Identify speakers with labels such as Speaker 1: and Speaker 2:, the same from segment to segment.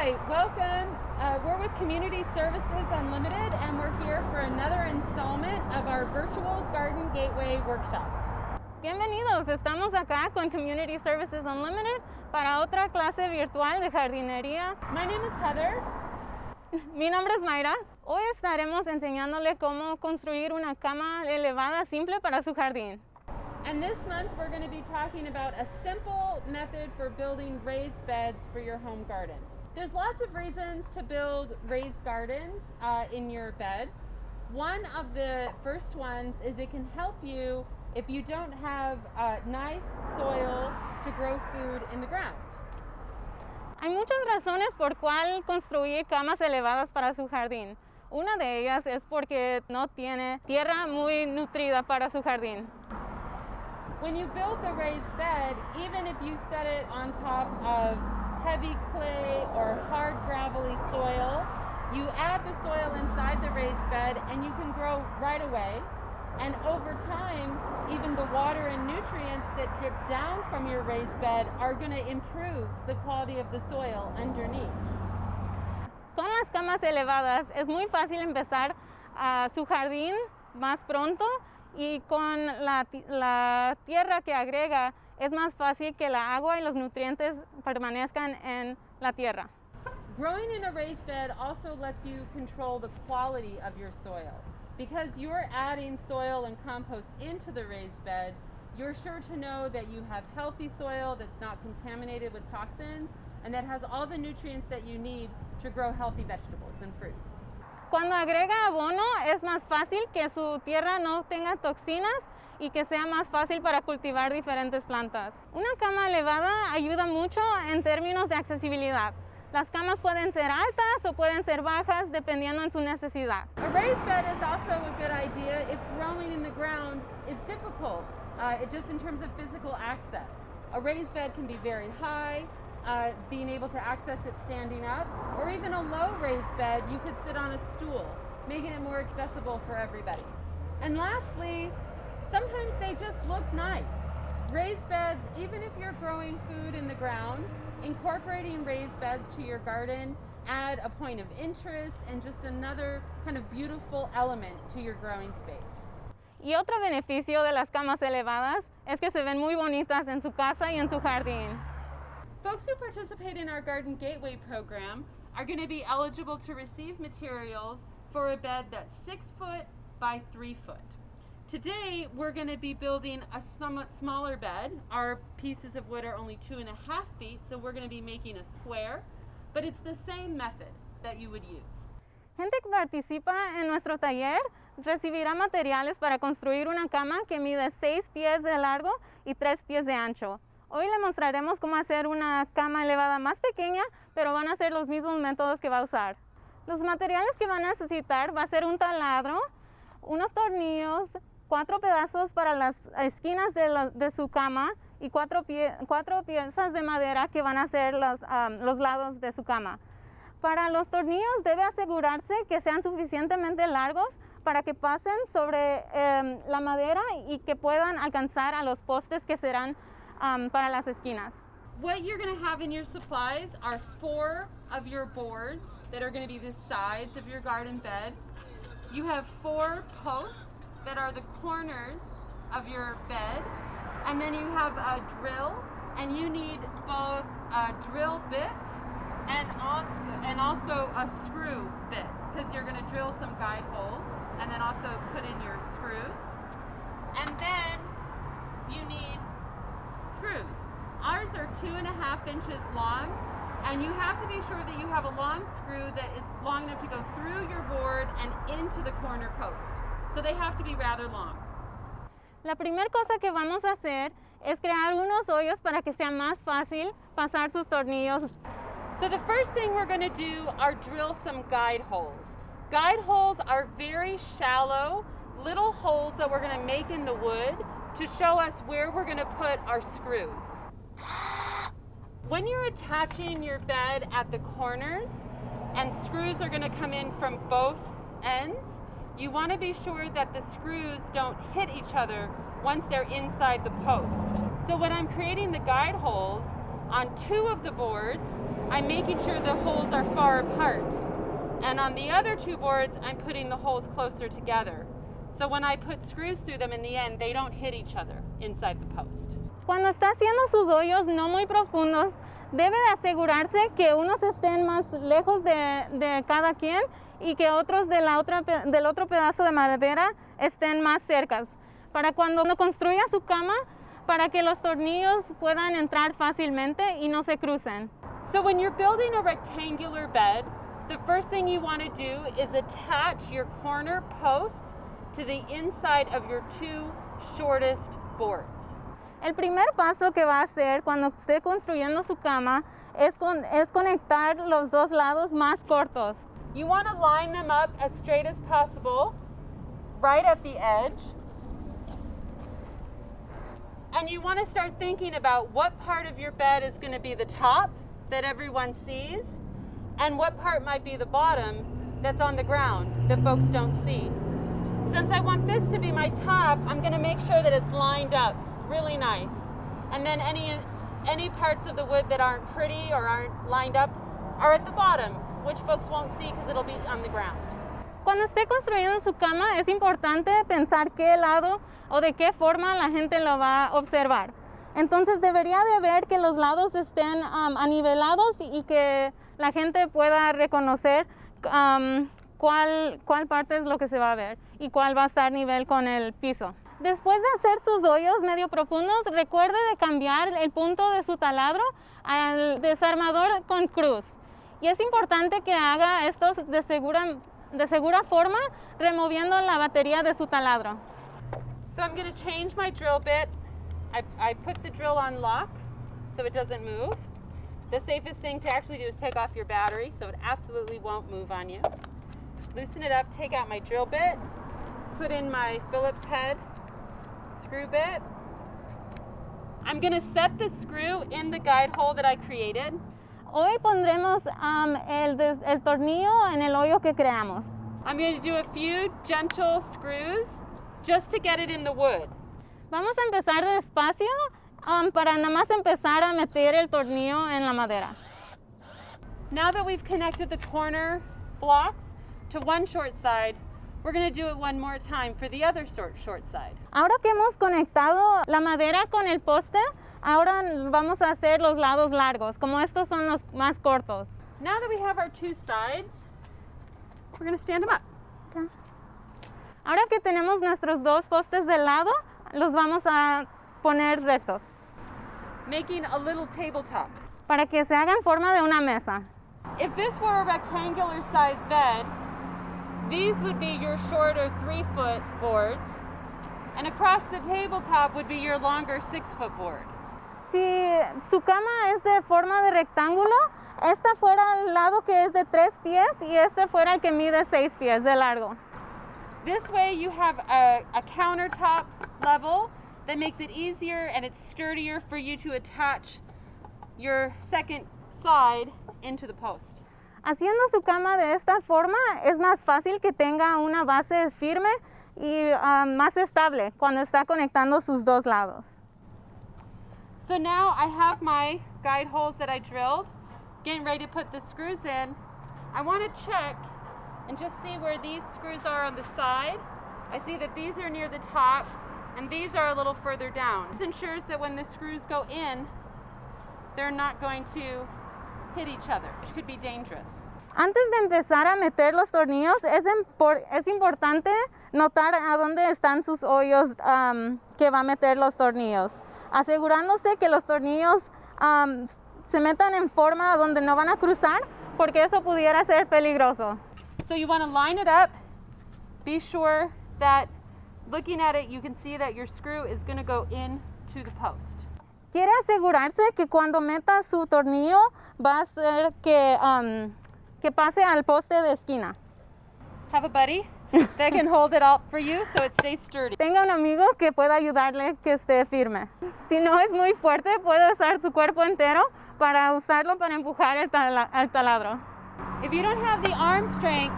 Speaker 1: Hi, welcome. We're with Community Services Unlimited, and we're here for another installment of our virtual Garden Gateway workshops.
Speaker 2: Bienvenidos, estamos acá con Community Services Unlimited para otra clase virtual de jardinería.
Speaker 1: My name is Heather.
Speaker 2: Mi nombre es Mayra. Hoy estaremos enseñándole cómo construir una cama elevada simple para su jardín.
Speaker 1: And this month we're going to be talking about a simple method for building raised beds for your home garden. There's lots of reasons to build raised gardens in your bed. One of the first ones is it can help you if you don't have nice soil to grow food in the ground.
Speaker 2: Hay muchas razones por cuál construir camas elevadas para su jardín. Una de ellas es porque no tiene tierra muy nutrida para su jardín.
Speaker 1: When you build the raised bed, even if you set it on top of heavy clay or hard gravelly soil, you add the soil inside the raised bed and you can grow right away. And over time, even the water and nutrients that drip down from your raised bed are going to improve the quality of the soil underneath.
Speaker 2: Con las camas elevadas es muy fácil empezar su jardín más pronto y con la tierra que agrega es más fácil que la agua y los nutrientes permanezcan en la tierra.
Speaker 1: Growing in a raised bed also lets you control the quality of your soil. Because you're adding soil and compost into the raised bed, you're sure to know that you have healthy soil that's not contaminated with toxins and that has all the nutrients that you need to grow healthy vegetables and fruit.
Speaker 2: Cuando agrega abono es más fácil que su tierra no tenga toxinas y que sea más fácil para cultivar diferentes plantas. Una cama elevada ayuda mucho en términos de accesibilidad. Las camas pueden ser altas o pueden ser bajas dependiendo en su necesidad.
Speaker 1: A raised bed is also a good idea if growing in the ground is difficult, just in terms of physical access. A raised bed can be very high, being able to access it standing up, or even a low raised bed you could sit on a stool, making it more accessible for everybody. And lastly, sometimes they just look nice. Raised beds, even if you're growing food in the ground, incorporating raised beds to your garden add a point of interest and just another kind of beautiful element to your growing space.
Speaker 2: Y otro beneficio de las camas elevadas es que se ven muy bonitas en su casa y en su jardín.
Speaker 1: Folks who participate in our Garden Gateway program are going to be eligible to receive materials for a bed that's 6 foot by 3 foot. Today, we're going to be building a somewhat smaller bed. Our pieces of wood are only 2.5 feet, so we're going to be making a square, but it's the same method that you would use.
Speaker 2: Gente que participa en nuestro taller recibirá materiales para construir una cama que mide 6 pies de largo y 3 pies de ancho. Hoy le mostraremos cómo hacer una cama elevada más pequeña, pero van a ser los mismos métodos que va a usar. Los materiales que van a necesitar va a ser un taladro, unos tornillos, 4 pedazos para las esquinas de su cama y 4 piezas de madera que van a ser los lados de su cama. Para los tornillos debe asegurarse que sean suficientemente largos para que pasen sobre la madera y que puedan alcanzar a los postes que serán para las esquinas.
Speaker 1: What you're going to have in your supplies are 4 of your boards that are going to be the sides of your garden bed. You have 4 posts that are the corners of your bed, and then you have a drill, and you need both a drill bit and also a screw bit, because you're going to drill some guide holes and then also put in your screws. And then you need screws. Ours are 2.5 inches long, and you have to be sure that you have a long screw that is long enough to go through your board and into the corner post. So they have to be rather long.
Speaker 2: La primera cosa que vamos a hacer es crear unos hoyos para que sea más fácil pasar sus tornillos.
Speaker 1: So the first thing we're going to do are drill some guide holes. Guide holes are very shallow, little holes that we're going to make in the wood to show us where we're going to put our screws. When you're attaching your bed at the corners and screws are going to come in from both ends, you want to be sure that the screws don't hit each other once they're inside the post. So when I'm creating the guide holes on 2 of the boards, I'm making sure the holes are far apart. And on the other two boards, I'm putting the holes closer together. So when I put screws through them in the end, they don't hit each other inside the post.
Speaker 2: Cuando está haciendo sus hoyos no muy profundos, debe de asegurarse que unos estén más lejos de cada quien y que otros del otro pedazo de madera estén más cercas. Para cuando construya su cama, para que los tornillos puedan entrar fácilmente y no se crucen.
Speaker 1: So when you're building a rectangular bed, the first thing you want to do is attach your corner posts to the inside of your two shortest boards.
Speaker 2: El primer paso que va a hacer cuando esté construyendo su cama es conectar los dos lados más cortos.
Speaker 1: You want to line them up as straight as possible, right at the edge. And you want to start thinking about what part of your bed is going to be the top that everyone sees, and what part might be the bottom that's on the ground that folks don't see. Since I want this to be my top, I'm going to make sure that it's lined up really nice. And then any parts of the wood that aren't pretty or aren't lined up are at the bottom, which folks won't see because it'll be on the ground.
Speaker 2: Cuando esté construyendo su cama es importante pensar qué lado o de qué forma la gente lo va a observar. Entonces debería de ver que los lados estén anivelados y que la gente pueda reconocer cuál parte es lo que se va a ver y cuál va a estar nivel con el piso. Después de hacer sus hoyos medio profundos, recuerde de cambiar el punto de su taladro al desarmador con cruz. Y es importante que haga esto de segura forma, removiendo la batería de su taladro.
Speaker 1: So I'm going to change my drill bit. I put the drill on lock so it doesn't move. The safest thing to actually do is take off your battery so it absolutely won't move on you. Loosen it up, take out my drill bit, put in my Phillips head screw bit. I'm going to set the screw in the guide hole that I created.
Speaker 2: Hoy pondremos el tornillo en el hoyo que creamos.
Speaker 1: I'm going to do a few gentle screws just to get it in the wood.
Speaker 2: Vamos a empezar despacio para nada más empezar a meter el tornillo en la madera.
Speaker 1: Now that we've connected the corner blocks to one short side, we're going to do it one more time for the other short side.
Speaker 2: Ahora que hemos conectado la madera con el poste, ahora vamos a hacer los lados largos, como estos son los más cortos.
Speaker 1: Now that we have our two sides, we're going to stand them up.
Speaker 2: Okay. Ahora que tenemos nuestros dos postes de lado, los vamos a poner rectos.
Speaker 1: Making a little tabletop.
Speaker 2: Para que se haga en forma de una mesa.
Speaker 1: If this were a rectangular size bed, these would be your shorter 3-foot boards, and across the tabletop would be your longer 6-foot board.
Speaker 2: Si su cama es de forma de rectángulo, esta fuera el lado que es de 3 pies y este fuera el que mide 6 pies de largo.
Speaker 1: This way you have a countertop level that makes it easier and it's sturdier for you to attach your second side into the post.
Speaker 2: Haciendo su cama de esta forma es más fácil que tenga una base firme y más estable cuando está conectando sus dos lados.
Speaker 1: So now I have my guide holes that I drilled, getting ready to put the screws in. I want to check and just see where these screws are on the side. I see that these are near the top and these are a little further down. This ensures that when the screws go in, they're not going to hit each other, which could be dangerous.
Speaker 2: Antes de empezar a meter los tornillos, es importante notar a dónde están sus hoyos que va a meter los tornillos, asegurándose que los tornillos se metan en forma donde no van a cruzar, porque eso pudiera ser peligroso.
Speaker 1: So you want to line it up. Be sure that looking at it, you can see that your screw is going to go into the post.
Speaker 2: Quiere asegurarse que cuando meta su tornillo va a ser que pase al poste de esquina.
Speaker 1: Have a buddy that can hold it up for you so it stays sturdy.
Speaker 2: Tenga un amigo que pueda ayudarle que esté firme. Si no es muy fuerte, puede usar su cuerpo entero para usarlo para empujar el taladro.
Speaker 1: If you don't have the arm strength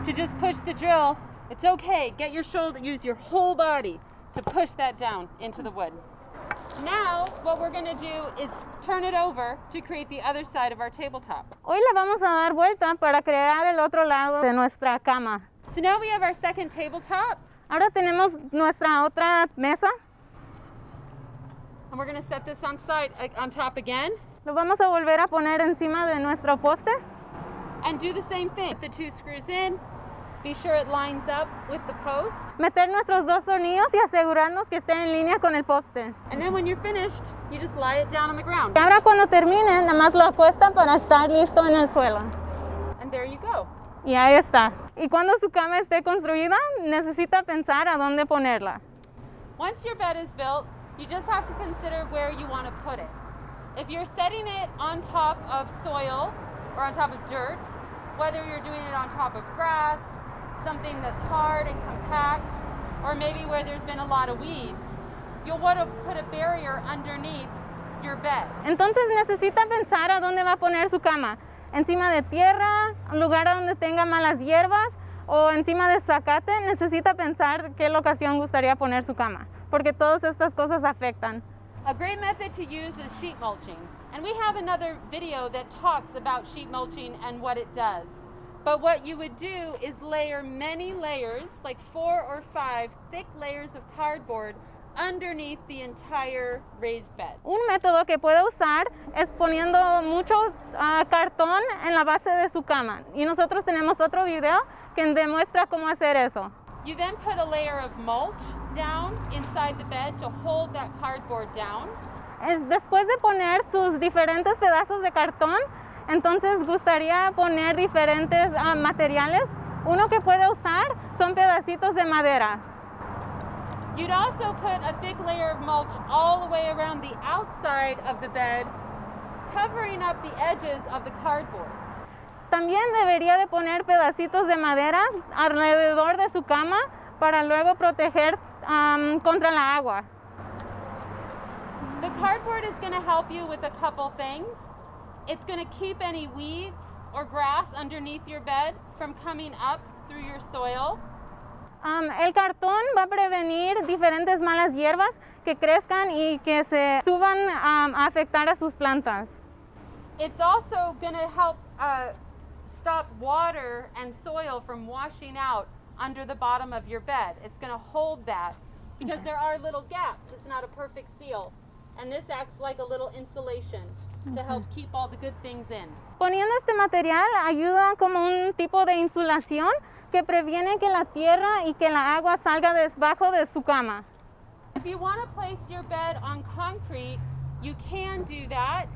Speaker 1: to just push the drill, it's okay. Get your shoulder, use your whole body to push that down into the wood. Now, what we're going to do is turn it over to create the other side of our tabletop.
Speaker 2: Hoy le vamos a dar vuelta para crear el otro lado de nuestra cama.
Speaker 1: So now we have our second tabletop,
Speaker 2: Ahora tenemos nuestra otra mesa.
Speaker 1: and we're going to set this on top again
Speaker 2: Lo vamos a volver a poner encima de nuestro poste.
Speaker 1: and do the same thing. Put the 2 screws in. Be sure it lines up with the post.
Speaker 2: Meter nuestros 2 tornillos y asegurarnos que esté en línea con el poste.
Speaker 1: And then when you're finished, you just lie it down on the ground.
Speaker 2: Y ahora cuando termine, nada más lo acuestan para estar listo en el suelo.
Speaker 1: And there you go.
Speaker 2: Y ahí está. Y cuando su cama esté construida, necesita pensar a dónde ponerla.
Speaker 1: Once your bed is built, you just have to consider where you want to put it. If you're setting it on top of soil or on top of dirt, whether you're doing it on top of grass, something that's hard and compact, or maybe where there's been a lot of weeds, you'll want to put a barrier underneath your bed.
Speaker 2: Entonces necesita pensar a dónde va a poner su cama. Encima de tierra, un lugar donde tenga malas hierbas o encima de zacate. Necesita pensar qué locación gustaría poner su cama, porque todas estas cosas afectan.
Speaker 1: A great method to use is sheet mulching. And we have another video that talks about sheet mulching and what it does. But what you would do is layer many layers, like 4 or 5 thick layers of cardboard underneath the entire raised bed.
Speaker 2: Un método que puede usar es poniendo mucho cartón en la base de su cama. Y nosotros tenemos otro video que demuestra cómo hacer eso.
Speaker 1: You then put a layer of mulch down inside the bed to hold that cardboard down.
Speaker 2: Después de poner sus diferentes pedazos de cartón, entonces gustaría poner diferentes materiales. Uno que puede usar son pedacitos de madera.
Speaker 1: You'd also put a thick layer of mulch all the way around the outside of the bed, covering up the edges of the cardboard.
Speaker 2: También debería de poner pedacitos de madera alrededor de su cama para luego proteger contra la agua.
Speaker 1: The cardboard is going to help you with a couple things. It's going to keep any weeds or grass underneath your bed from coming up through your soil.
Speaker 2: El cartón va a prevenir diferentes malas hierbas que crezcan y que se suban a afectar a sus plantas.
Speaker 1: It's also going to help stop water and soil from washing out under the bottom of your bed. It's going to hold that because there are little gaps. It's not a perfect seal. And this acts like a little insulation to help keep all the good things in.
Speaker 2: Poniendo este material ayuda como un tipo de insulación que previene que la tierra y que la agua salga debajo de su cama.
Speaker 1: If you want to place your bed on concrete, you can do that.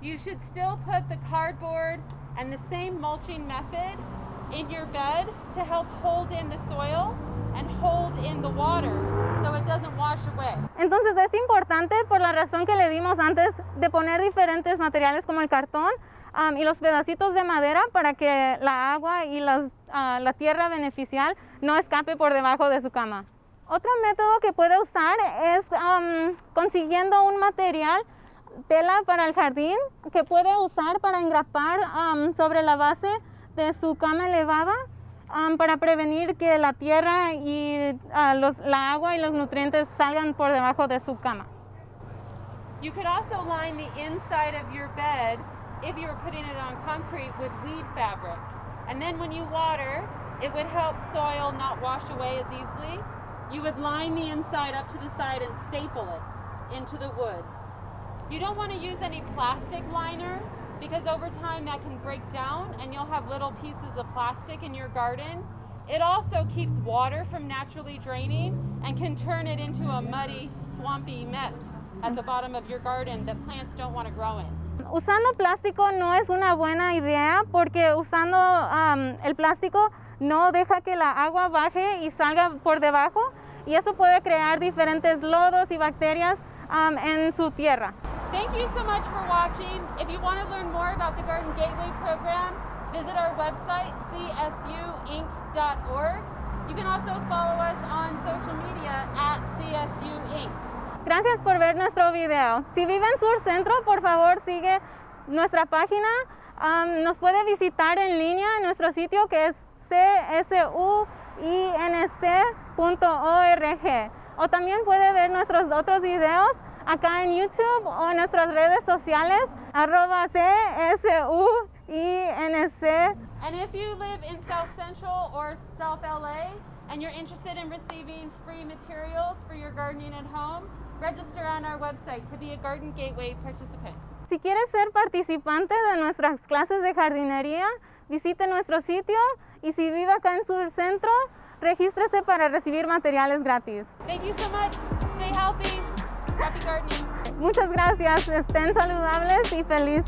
Speaker 1: You should still put the cardboard and the same mulching method in your bed to help hold in the soil and hold in the water so it doesn't wash away.
Speaker 2: Entonces es importante por la razón que le dimos antes de poner diferentes materiales como el cartón y los pedacitos de madera para que la agua y la tierra beneficial no escape por debajo de su cama. Otro método que puede usar es consiguiendo un material, tela para el jardín, que puede usar para engrapar sobre la base de su cama elevada para prevenir que la tierra y la agua y los nutrientes salgan por debajo de su cama.
Speaker 1: You could also line the inside of your bed, if you were putting it on concrete, with weed fabric. And then when you water, it would help soil not wash away as easily. You would line the inside up to the side and staple it into the wood. You don't want to use any plastic liner because over time that can break down and you'll have little pieces of plastic in your garden. It also keeps water from naturally draining and can turn it into a muddy, swampy mess at the bottom of your garden that plants don't want to grow in.
Speaker 2: Usando plástico no es una buena idea porque usando el plástico no deja que la agua baje y salga por debajo y eso puede crear diferentes lodos y bacterias en su tierra.
Speaker 1: Thank you so much for watching. If you want to learn more about the Garden Gateway program, visit our website, csuinc.org. You can also follow us on social media at csuinc.
Speaker 2: Gracias por ver nuestro video. Si vive en Sur Centro, por favor sigue nuestra página. Nos puede visitar en línea en nuestro sitio que es csuinc.org. O también puede ver nuestros otros videos acá en YouTube o en nuestras redes sociales, @CSUINC.
Speaker 1: And if you live in South Central or South LA and you're interested in receiving free materials for your gardening at home, register on our website to be a Garden Gateway participant.
Speaker 2: Si quieres ser participante de nuestras clases de jardinería, visite nuestro sitio y si vive acá en Sur Centro, regístrese para recibir materiales gratis.
Speaker 1: Thank you so much. Stay healthy. Happy gardening.
Speaker 2: Muchas gracias. Estén saludables y feliz